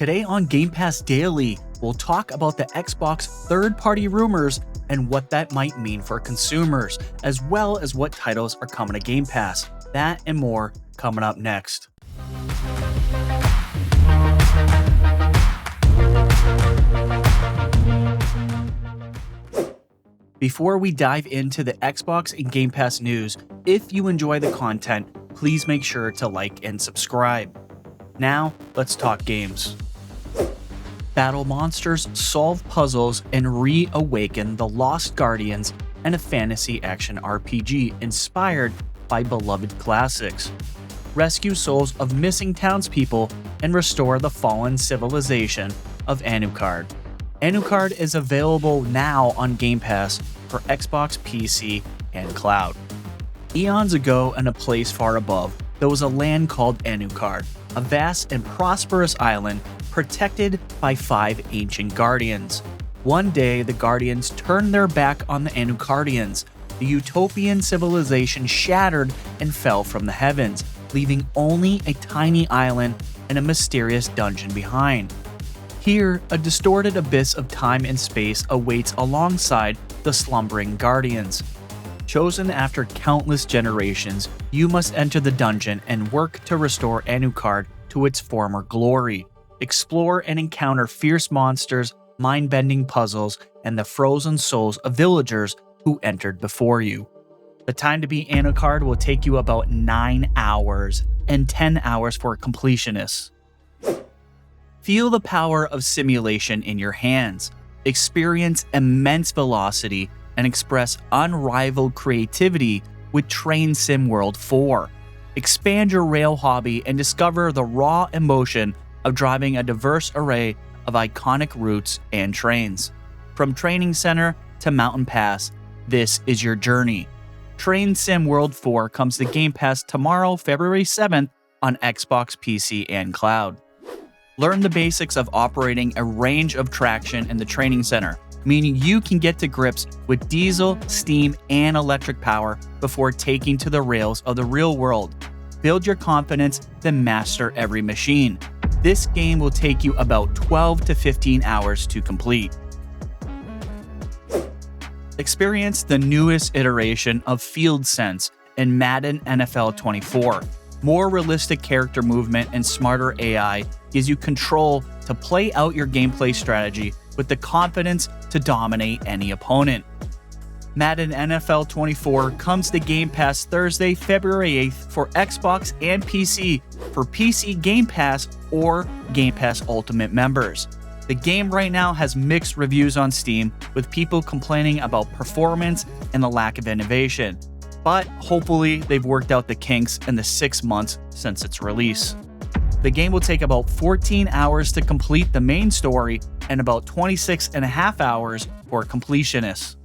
Today on Gamepass Daily, we'll talk about the Xbox third-party rumors and what that might mean for consumers, as well as what titles are coming to Game Pass. That and more coming up next. Before we dive into the Xbox and Game Pass news, if you enjoy the content, please make sure to like and subscribe. Now, let's talk games. Battle monsters, solve puzzles, and reawaken the lost guardians in a fantasy action RPG inspired by beloved classics. Rescue souls of missing townspeople and restore the fallen civilization of Anuchard. Anuchard is available now on Game Pass for Xbox, PC, and cloud. Eons ago, in a place far above, there was a land called Anuchard, a vast and prosperous island protected by 5 ancient guardians. One day, the guardians turned their back on the Anuchardians. The utopian civilization shattered and fell from the heavens, leaving only a tiny island and a mysterious dungeon behind. Here, a distorted abyss of time and space awaits alongside the slumbering guardians. Chosen after countless generations, you must enter the dungeon and work to restore Anuchard to its former glory. Explore and encounter fierce monsters, mind-bending puzzles, and the frozen souls of villagers who entered before you. The time to beat Anuchard will take you about 9 hours, and 10 hours for completionists. Feel the power of simulation in your hands. Experience immense velocity and express unrivaled creativity with Train Sim World 4. Expand your rail hobby and discover the raw emotion of driving a diverse array of iconic routes and trains. From Training Center to Mountain Pass, this is your journey. Train Sim World 4 comes to Game Pass tomorrow, February 7th on Xbox, PC, and cloud. Learn the basics of operating a range of traction in the training center, meaning you can get to grips with diesel, steam, and electric power before taking to the rails of the real world. Build your confidence, then master every machine. This game will take you about 12 to 15 hours to complete. Experience the newest iteration of Field Sense in Madden NFL 24. More realistic character movement and smarter AI gives you control to play out your gameplay strategy with the confidence to dominate any opponent. Madden NFL 24 comes to Game Pass Thursday, February 8th for Xbox and PC for PC Game Pass or Game Pass Ultimate members. The game right now has mixed reviews on Steam, with people complaining about performance and the lack of innovation. But hopefully they've worked out the kinks in the 6 months since its release. The game will take about 14 hours to complete the main story and about 26.5 hours for completionists.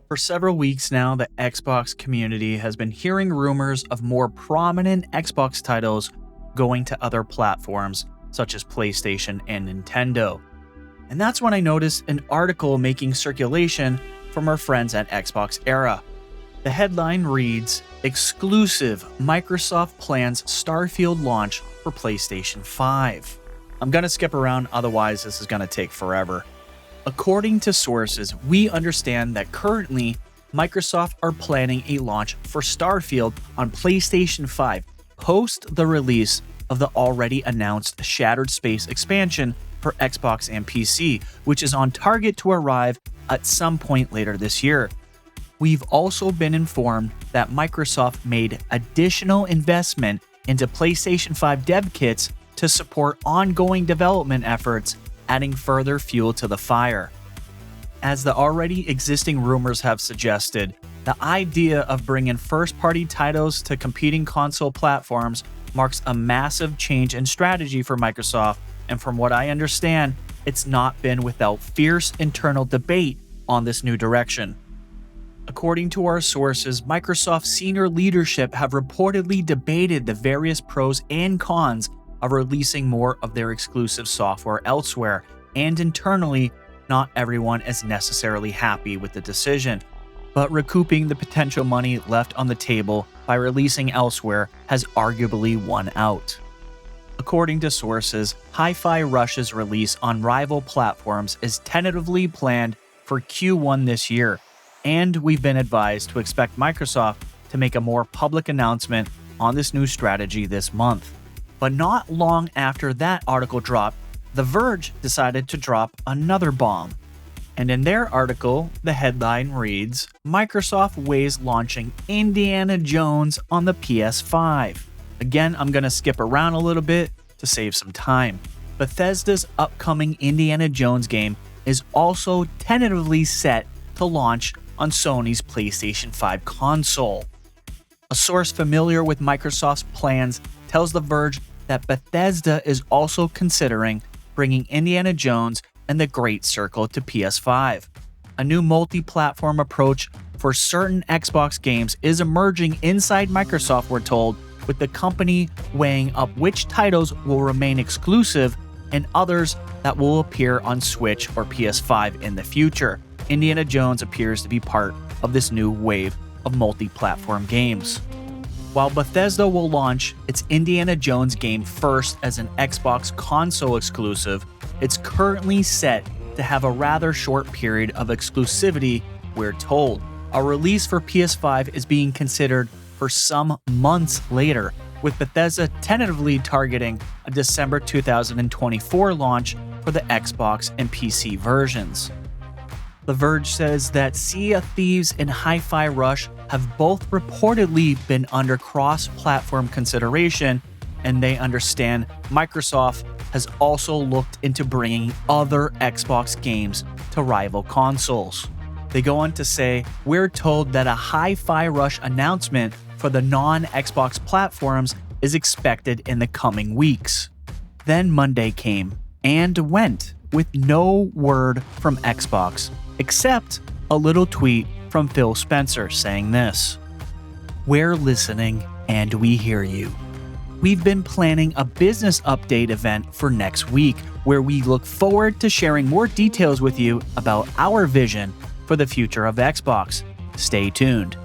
For several weeks now, the Xbox community has been hearing rumors of more prominent Xbox titles going to other platforms such as PlayStation and Nintendo. And that's when I noticed an article making circulation from our friends at Xbox Era. The headline reads, "Exclusive Microsoft plans Starfield launch for PlayStation 5." I'm gonna skip around, otherwise this is gonna take forever. According to sources, we understand that currently Microsoft are planning a launch for Starfield on PlayStation 5 post the release of the already announced Shattered Space expansion for Xbox and PC, which is on target to arrive at some point later this year. We've also been informed that Microsoft made additional investment into PlayStation 5 dev kits to support ongoing development efforts, adding further fuel to the fire. As the already existing rumors have suggested, the idea of bringing first-party titles to competing console platforms marks a massive change in strategy for Microsoft, and from what I understand, it's not been without fierce internal debate on this new direction. According to our sources, Microsoft's senior leadership have reportedly debated the various pros and cons of releasing more of their exclusive software elsewhere, and internally, not everyone is necessarily happy with the decision. But recouping the potential money left on the table by releasing elsewhere has arguably won out. According to sources, Hi-Fi Rush's release on rival platforms is tentatively planned for Q1 this year, and we've been advised to expect Microsoft to make a more public announcement on this new strategy this month. But not long after that article dropped, The Verge decided to drop another bomb. And in their article, the headline reads, Microsoft weighs launching Indiana Jones on the PS5. Again, I'm going to skip around a little bit to save some time. Bethesda's upcoming Indiana Jones game is also tentatively set to launch on Sony's PlayStation 5 console. A source familiar with Microsoft's plans tells The Verge that Bethesda is also considering bringing Indiana Jones and the Great Circle to PS5. A new multi-platform approach for certain Xbox games is emerging inside Microsoft, we're told, with the company weighing up which titles will remain exclusive and others that will appear on Switch or PS5 in the future. Indiana Jones appears to be part of this new wave of multi-platform games. While Bethesda will launch its Indiana Jones game first as an Xbox console exclusive, it's currently set to have a rather short period of exclusivity, we're told. A release for PS5 is being considered for some months later, with Bethesda tentatively targeting a December 2024 launch for the Xbox and PC versions. The Verge says that Sea of Thieves and Hi-Fi Rush have both reportedly been under cross-platform consideration, and they understand Microsoft has also looked into bringing other Xbox games to rival consoles. They go on to say, we're told that a Hi-Fi Rush announcement for the non-Xbox platforms is expected in the coming weeks. Then Monday came and went with no word from Xbox, except a little tweet from Phil Spencer saying this: "We're listening and we hear you. We've been planning a business update event for next week where we look forward to sharing more details with you about our vision for the future of Xbox. Stay tuned."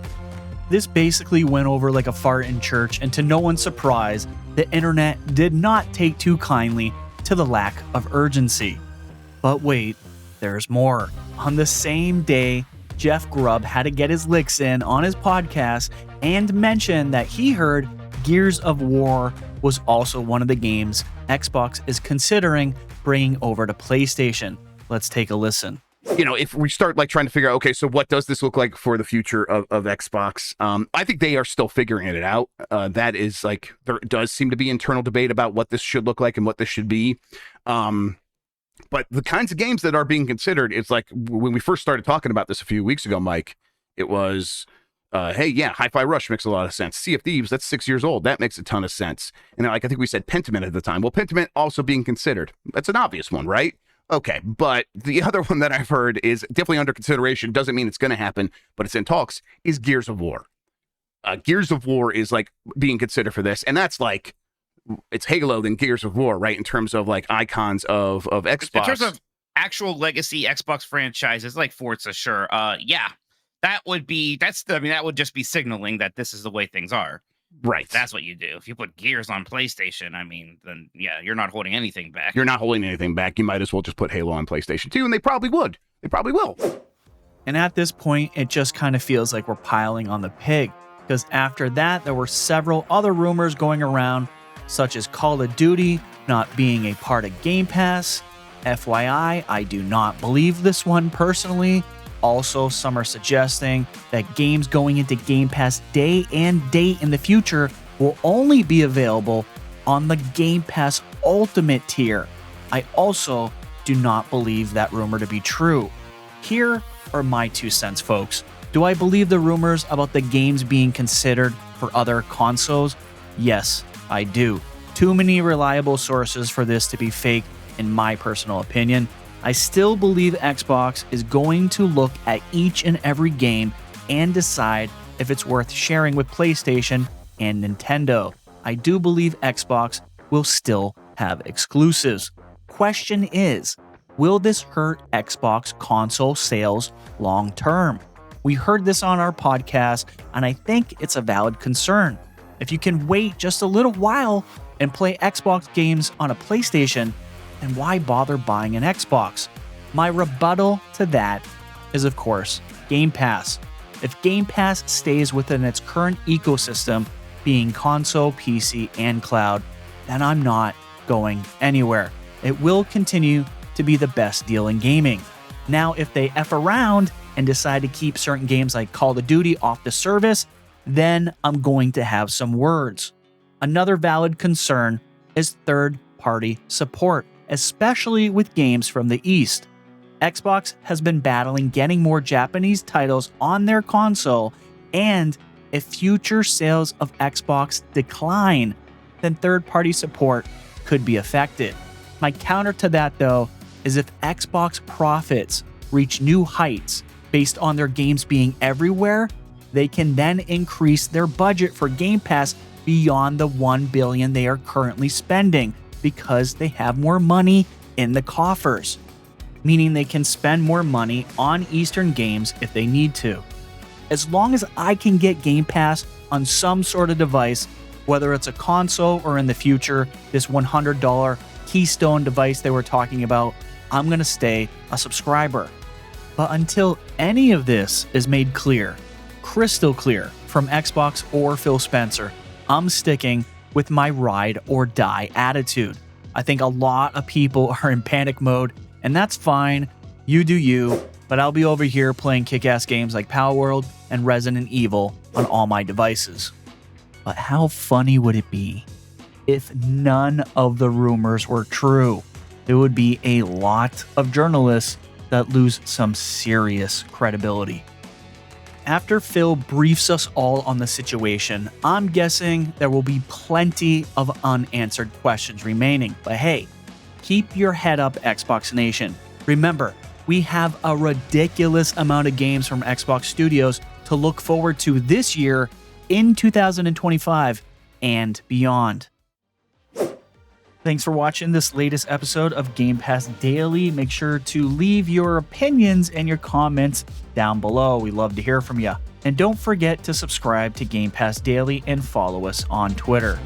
This basically went over like a fart in church, and to no one's surprise, the internet did not take too kindly to the lack of urgency. But wait, there's more. On the same day, Jeff Grubb had to get his licks in on his podcast and mention that he heard Gears of War was also one of the games Xbox is considering bringing over to PlayStation. Let's take a listen. You know, if we start like trying to figure out, okay, so what does this look like for the future of Xbox? I think they are still figuring it out. That is like, there does seem to be internal debate about what this should look like and what this should be. But the kinds of games that are being considered, it's like when we first started talking about this a few weeks ago, Mike, it was, hey, yeah, Hi-Fi Rush makes a lot of sense. Sea of Thieves, that's 6 years old. That makes a ton of sense. And like, I think we said Pentiment at the time. Well, Pentiment also being considered. That's an obvious one, right? Okay, but the other one that I've heard is definitely under consideration, doesn't mean it's going to happen, but it's in talks, is Gears of War. Gears of War is like being considered for this, and that's like, it's Halo than Gears of War, right? In terms of like icons of Xbox. In terms of actual legacy Xbox franchises like Forza, sure. Yeah, that would just be signaling that this is the way things are. Right. That's what you do. If you put Gears on PlayStation, I mean, then yeah, you're not holding anything back. You're not holding anything back. You might as well just put Halo on PlayStation 2, and they probably would. They probably will. And at this point, it just kind of feels like we're piling on the pig, because after that, there were several other rumors going around, such as Call of Duty not being a part of Gamepass. FYI, I do not believe this one personally. Also, some are suggesting that games going into Game Pass day and date in the future will only be available on the Game Pass Ultimate tier. I also do not believe that rumor to be true. Here are my 2 cents, folks. Do I believe the rumors about the games being considered for other consoles? Yes, I do. Too many reliable sources for this to be fake, in my personal opinion. I still believe Xbox is going to look at each and every game and decide if it's worth sharing with PlayStation and Nintendo. I do believe Xbox will still have exclusives. Question is, will this hurt Xbox console sales long term? We heard this on our podcast, and I think it's a valid concern. If you can wait just a little while and play Xbox games on a PlayStation, then why bother buying an Xbox? My rebuttal to that is, of course, Game Pass. If Game Pass stays within its current ecosystem, being console, PC, and cloud, then I'm not going anywhere. It will continue to be the best deal in gaming. Now, if they F around and decide to keep certain games like Call of Duty off the service, then I'm going to have some words. Another valid concern is third-party support, especially with games from the East. Xbox has been battling getting more Japanese titles on their console, and if future sales of Xbox decline, then third-party support could be affected. My counter to that, though, is if Xbox profits reach new heights based on their games being everywhere, they can then increase their budget for Game Pass beyond the $1 billion they are currently spending because they have more money in the coffers, meaning they can spend more money on Eastern games if they need to. As long as I can get Game Pass on some sort of device, whether it's a console or in the future, this $100 Keystone device they were talking about, I'm going to stay a subscriber. But until any of this is made clear, crystal clear from Xbox or Phil Spencer, I'm sticking with my ride or die attitude. I think a lot of people are in panic mode, and that's fine. You do you, but I'll be over here playing kick-ass games like Power World and Resident Evil on all my devices. But how funny would it be if none of the rumors were true? There would be a lot of journalists that lose some serious credibility. After Phil briefs us all on the situation, I'm guessing there will be plenty of unanswered questions remaining. But hey, keep your head up, Xbox Nation. Remember, we have a ridiculous amount of games from Xbox Studios to look forward to this year in 2025 and beyond. Thanks for watching this latest episode of Game Pass Daily. Make sure to leave your opinions and your comments down below. We love to hear from you. And don't forget to subscribe to Game Pass Daily and follow us on Twitter.